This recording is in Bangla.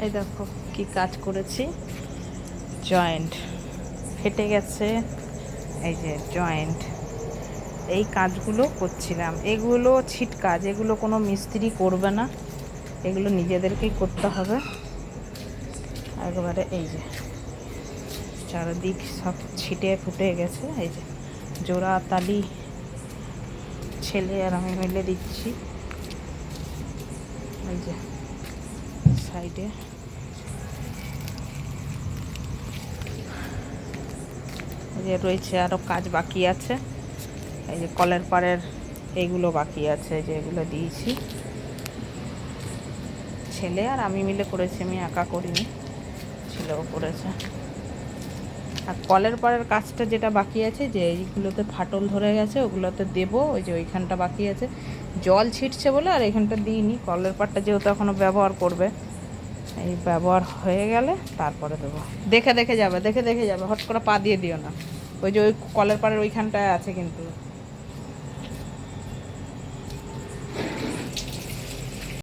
এই দেখো কি কাজ করেছি, জয়েন্ট ফেটে গেছে। এই যে জয়েন্ট, এই কাজগুলো করছিলাম। এগুলো ছিট কাজ, এগুলো কোনো মিস্ত্রি করবে না, এগুলো নিজেদেরকেই করতে হবে একবারে। এই যে চারদিক সব ছিটে ফুটে গেছে। এই যে জোড়া তালি ছেলে আর আমি মিলে দিচ্ছি। এই যে সাইডে এই যে রয়েছে, আরও কাজ বাকি আছে। এই যে কলের পাড়ের এইগুলো বাকি আছে, যে এগুলো দিয়েছি। ছেলে আর আমি মিলে করেছি, আমি একা করিনি, ছেলেও করেছে। আর কলের পাড়ের কাজটা যেটা বাকি আছে, যে এইগুলোতে ফাটল ধরে গেছে, ওগুলোতে দেবো। ওই যে ওইখানটা বাকি আছে, জল ছিটছে বলে আর এইখানটা দিইনি। কলের পাড়টা যেহেতু এখনও ব্যবহার করবে, এই ব্যবহার হয়ে গেলে তারপরে দেবো। দেখে দেখে যাবে, দেখে দেখে যাবে, হট করে পা দিয়ে দিও না। ওই যে ওই কলের পাড়ের ওইখানটায় আছে কিন্তু।